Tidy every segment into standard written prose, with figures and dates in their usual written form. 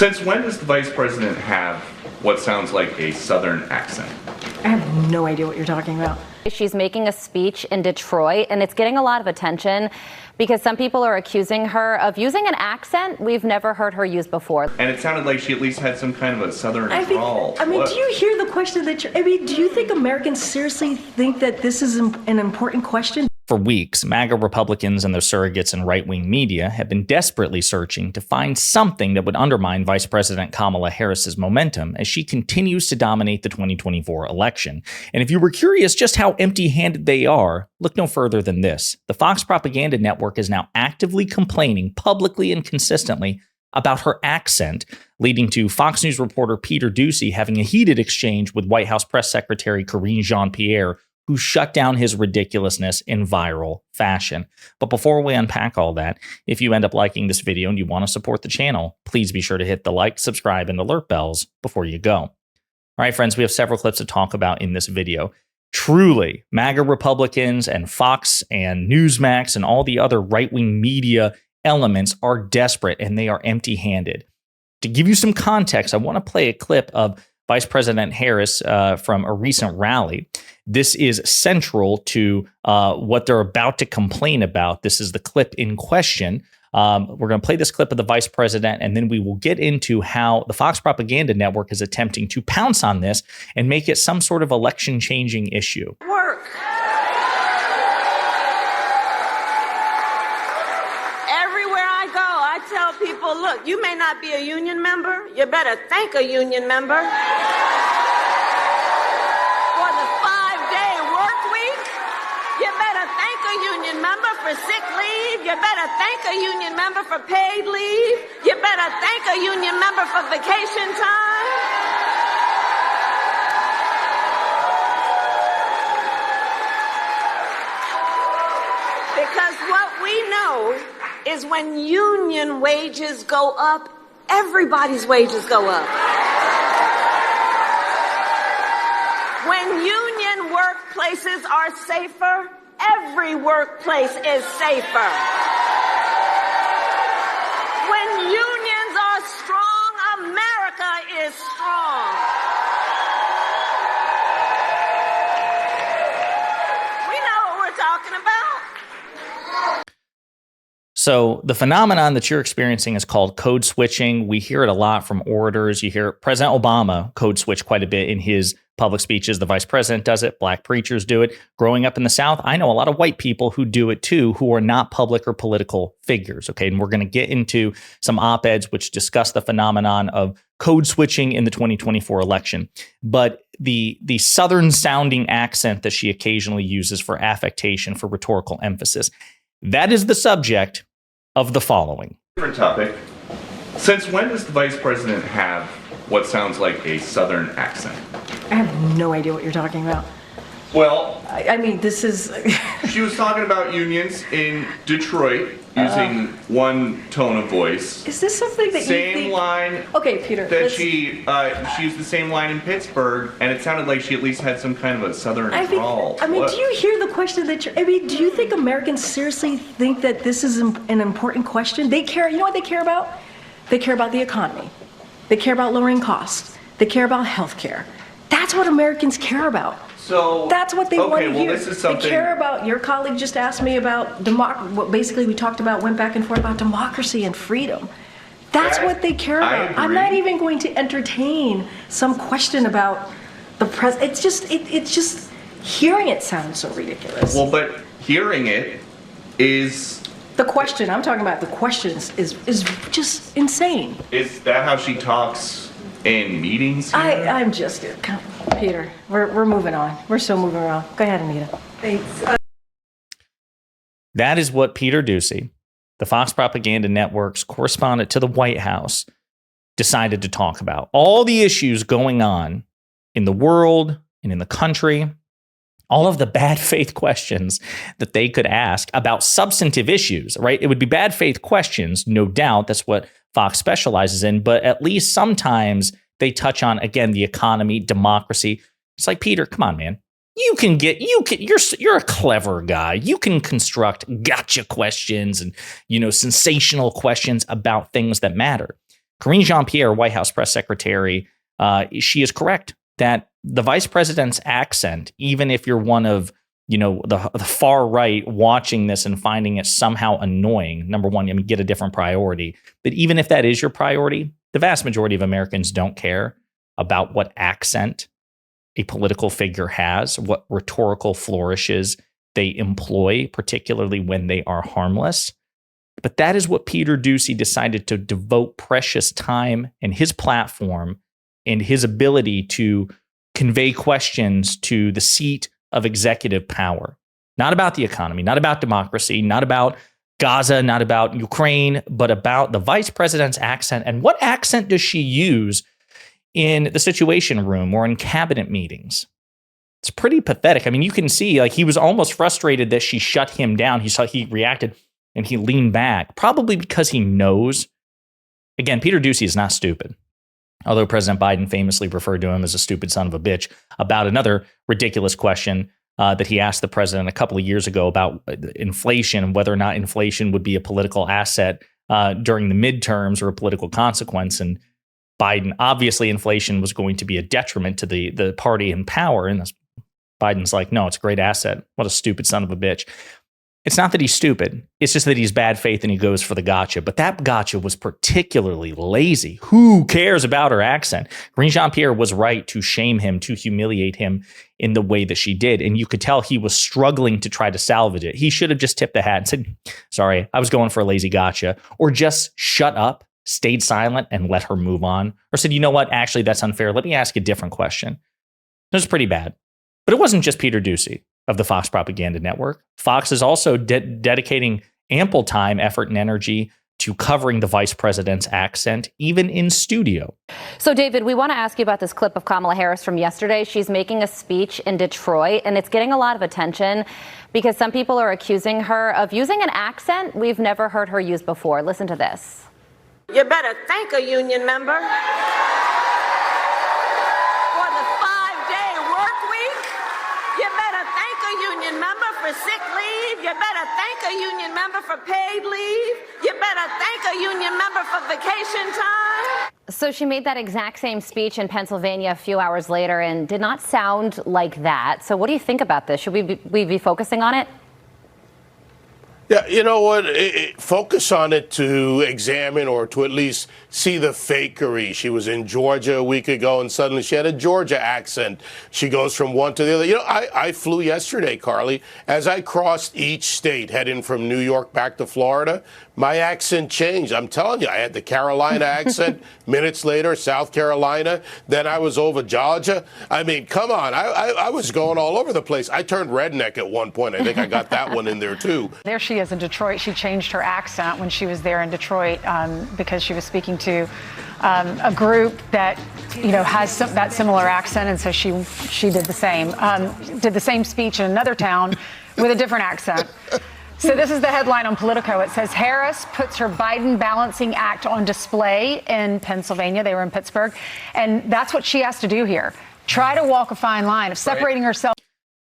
Since when does the vice president have what sounds like a Southern accent? I have no idea what you're talking about. She's making a speech in Detroit, and it's getting a lot of attention because some people are accusing her of using an accent we've never heard her use before. And it sounded like she at least had some kind of a Southern drawl. Do you hear the question that do you think Americans seriously think that this is an important question? For weeks, MAGA Republicans and their surrogates and right-wing media have been desperately searching to find something that would undermine Vice President Kamala Harris's momentum as she continues to dominate the 2024 election. And if you were curious just how empty-handed they are, look no further than this. The Fox propaganda network is now actively complaining publicly and consistently about her accent, leading to Fox News reporter Peter Doocy having a heated exchange with White House Press Secretary Karine Jean-Pierre, who shut down his ridiculousness in viral fashion. But before we unpack all that, if you end up liking this video and you want to support the channel, please be sure to hit the like, subscribe, and alert bells before you go. All right, friends, we have several clips to talk about in this video. Truly, MAGA Republicans and Fox and Newsmax and all the other right-wing media elements are desperate and they are empty-handed. To give you some context, I want to play a clip of Vice President Harris from a recent rally. This is central to what they're about to complain about. This is the clip in question. We're going to play this clip of the vice president, and then we will get into how the Fox propaganda network is attempting to pounce on this and make it some sort of election-changing issue. Work. Everywhere I go, I tell people, look, you may not be a union member. You better thank a union member. For the 5-day work week, you better thank a union member for sick leave. You better thank a union member for paid leave. You better thank a union member for vacation time. Because what we know is when union wages go up, everybody's wages go up. When union workplaces are safer, every workplace is safer. When unions are strong, America is strong. We know what we're talking about. So the phenomenon that you're experiencing is called code switching. We hear it a lot from orators. You hear President Obama code switch quite a bit in his public speeches. The vice president does it. Black preachers do it. Growing up in the South, I know a lot of white people who do it too, who are not public or political figures. Okay, and we're going to get into some op-eds which discuss the phenomenon of code switching in the 2024 election. But the Southern sounding accent that she occasionally uses for affectation, for rhetorical emphasis, that is the subject of the following. Different topic. Since when does the vice president have what sounds like a Southern accent? I have no idea what you're talking about. Well, this is... she was talking about unions in Detroit using one tone of voice. Is this something that same you think... line. Okay, Peter. That she used the same line in Pittsburgh, and it sounded like she at least had some kind of a Southern drawl. do you hear the question that you're... do you think Americans seriously think that this is an important question? They care... You know what they care about? They care about the economy. They care about lowering costs. They care about health care. That's what Americans care about. So that's what they want to hear. This is something... They care about... Your colleague just asked me about... what basically we talked about, went back and forth about democracy and freedom. That's what they care about. I'm not even going to entertain some question about the president. It's just... Hearing it sounds so ridiculous. Well, but hearing it is... The question, I'm talking about the questions, is just insane. Is that how she talks in meetings here? I'm just... Peter, we're moving on. We're still moving around. Go ahead, Anita. Thanks. That is what Peter Doocy, the Fox propaganda network's correspondent to the White House, decided to talk about. All the issues going on in the world and in the country, all of the bad faith questions that they could ask about substantive issues, right? It would be bad faith questions, no doubt. That's what Fox specializes in. But at least sometimes they touch on, again, the economy, democracy. It's like, Peter, come on, man. You're a clever guy. You can construct gotcha questions and, sensational questions about things that matter. Karine Jean-Pierre, White House press secretary, she is correct that the vice president's accent, even if you're one of the far right watching this and finding it somehow annoying, number one, get a different priority. But even if that is your priority, the vast majority of Americans don't care about what accent a political figure has, what rhetorical flourishes they employ, particularly when they are harmless. But that is what Peter Doocy decided to devote precious time and his platform and his ability to convey questions to the seat of executive power. Not about the economy, not about democracy, not about Gaza, not about Ukraine, but about the vice president's accent. And what accent does she use in the Situation Room or in cabinet meetings? It's pretty pathetic. I mean, you can see he was almost frustrated that she shut him down. He reacted and he leaned back, probably because he knows. Again, Peter Doocy is not stupid. Although President Biden famously referred to him as a stupid son of a bitch about another ridiculous question that he asked the president a couple of years ago about inflation and whether or not inflation would be a political asset during the midterms or a political consequence. And Biden, obviously, inflation was going to be a detriment to the party in power. And Biden's like, no, it's a great asset. What a stupid son of a bitch. It's not that he's stupid. It's just that he's bad faith and he goes for the gotcha. But that gotcha was particularly lazy. Who cares about her accent? Karine Jean-Pierre was right to shame him, to humiliate him in the way that she did. And you could tell he was struggling to try to salvage it. He should have just tipped the hat and said, sorry, I was going for a lazy gotcha. Or just shut up, stayed silent, and let her move on. Or said, you know what? Actually, that's unfair. Let me ask a different question. It was pretty bad. But it wasn't just Peter Doocy of the Fox Propaganda Network. Fox is also dedicating ample time, effort, and energy to covering the vice president's accent, even in studio. So, David, we want to ask you about this clip of Kamala Harris from yesterday. She's making a speech in Detroit, and it's getting a lot of attention because some people are accusing her of using an accent we've never heard her use before. Listen to this. You better thank a union member for the 5-day work week. You better thank a union member for sick leave. You better thank a union member for paid leave. You better thank a union member for vacation time. So she made that exact same speech in Pennsylvania a few hours later and did not sound like that. So what do you think about this? Should we be focusing on it? Yeah, you know what? Focus on it to examine or to at least see the fakery. She was in Georgia a week ago, and suddenly she had a Georgia accent. She goes from one to the other. You know, I flew yesterday, Carly. As I crossed each state, heading from New York back to Florida, my accent changed. I'm telling you, I had the Carolina accent. Minutes later, South Carolina. Then I was over Georgia. I mean, come on. I was going all over the place. I turned redneck at one point. I think I got that one in there, too. There she is in Detroit. She changed her accent when she was there in Detroit because she was speaking to a group that, you know, has that similar accent, and so she did the same. Did the same speech in another town with a different accent. So this is the headline on Politico. It says Harris puts her Biden balancing act on display in Pennsylvania. They were in Pittsburgh, and that's what she has to do here. Try to walk a fine line of separating herself.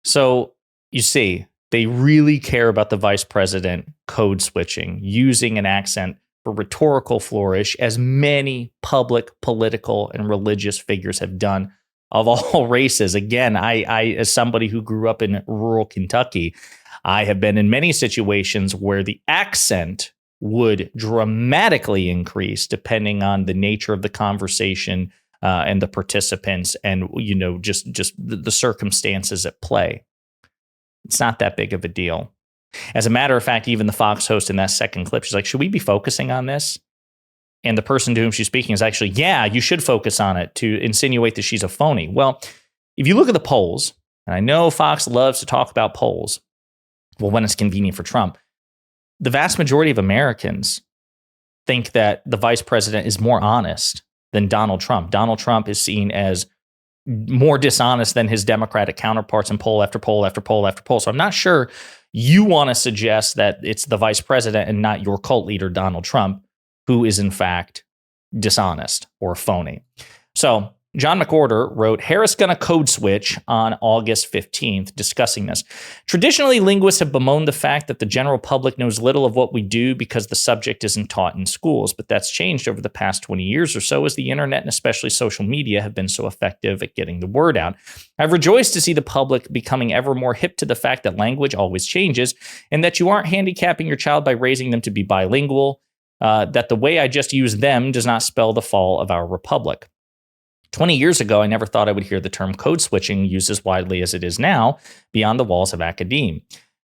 So you see, they really care about the vice president code switching, using an accent for rhetorical flourish, as many public, political, and religious figures have done of all races. Again, I as somebody who grew up in rural Kentucky, I have been in many situations where the accent would dramatically increase depending on the nature of the conversation and the participants and, you know, just the circumstances at play. It's not that big of a deal. As a matter of fact, even the Fox host in that second clip, she's like, should we be focusing on this? And the person to whom she's speaking is actually, yeah, you should focus on it, to insinuate that she's a phony. Well, if you look at the polls, and I know Fox loves to talk about polls, well, when it's convenient for Trump, the vast majority of Americans think that the vice president is more honest than Donald Trump. Donald Trump is seen as more dishonest than his Democratic counterparts in poll after poll after poll after poll. So I'm not sure you want to suggest that it's the vice president and not your cult leader, Donald Trump, who is in fact dishonest or phony. So John McWhorter wrote, Harris gonna code switch on August 15th, discussing this. Traditionally, linguists have bemoaned the fact that the general public knows little of what we do because the subject isn't taught in schools, but that's changed over the past 20 years or so as the internet and especially social media have been so effective at getting the word out. I've rejoiced to see the public becoming ever more hip to the fact that language always changes and that you aren't handicapping your child by raising them to be bilingual, that the way I just used them does not spell the fall of our republic. 20 years ago, I never thought I would hear the term code switching used as widely as it is now beyond the walls of academe.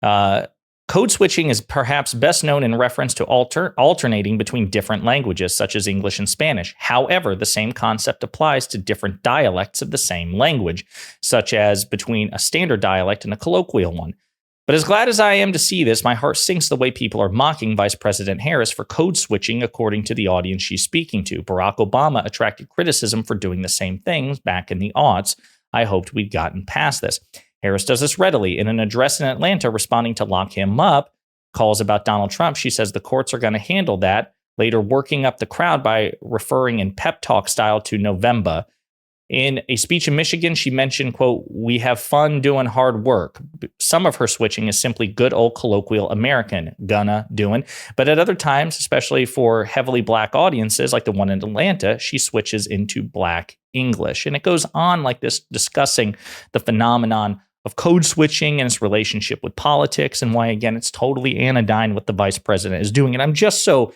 Code switching is perhaps best known in reference to alternating between different languages, such as English and Spanish. However, the same concept applies to different dialects of the same language, such as between a standard dialect and a colloquial one. But as glad as I am to see this, my heart sinks the way people are mocking Vice President Harris for code switching according to the audience she's speaking to. Barack Obama attracted criticism for doing the same things back in the aughts. I hoped we'd gotten past this. Harris does this readily. In an address in Atlanta responding to Lock Him Up calls about Donald Trump, she says the courts are going to handle that, later working up the crowd by referring in pep talk style to November. In a speech in Michigan, she mentioned, quote, we have fun doing hard work. Some of her switching is simply good old colloquial American, gonna, doing. But at other times, especially for heavily black audiences like the one in Atlanta, she switches into black English. And it goes on like this, discussing the phenomenon of code switching and its relationship with politics and why, again, it's totally anodyne what the vice president is doing. And I'm just so...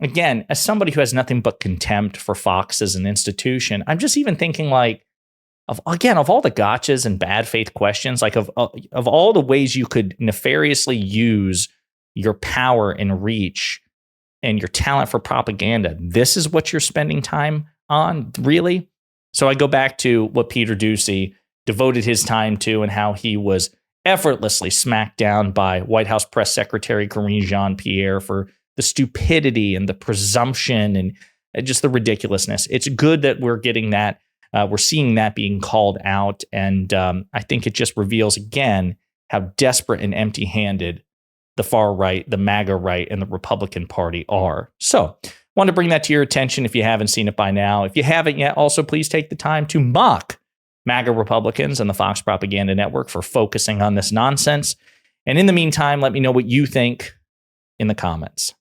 Again, as somebody who has nothing but contempt for Fox as an institution, I'm just even thinking like, of all the gotchas and bad faith questions, like of all the ways you could nefariously use your power and reach and your talent for propaganda, this is what you're spending time on, really? So I go back to what Peter Doocy devoted his time to and how he was effortlessly smacked down by White House Press Secretary Karine Jean-Pierre for the stupidity and the presumption and just the ridiculousness. It's good that we're getting that. We're seeing that being called out. And I think it just reveals again how desperate and empty-handed the far right, the MAGA right, and the Republican Party are. So want to bring that to your attention if you haven't seen it by now. If you haven't yet, also please take the time to mock MAGA Republicans and the Fox Propaganda Network for focusing on this nonsense. And in the meantime, let me know what you think in the comments.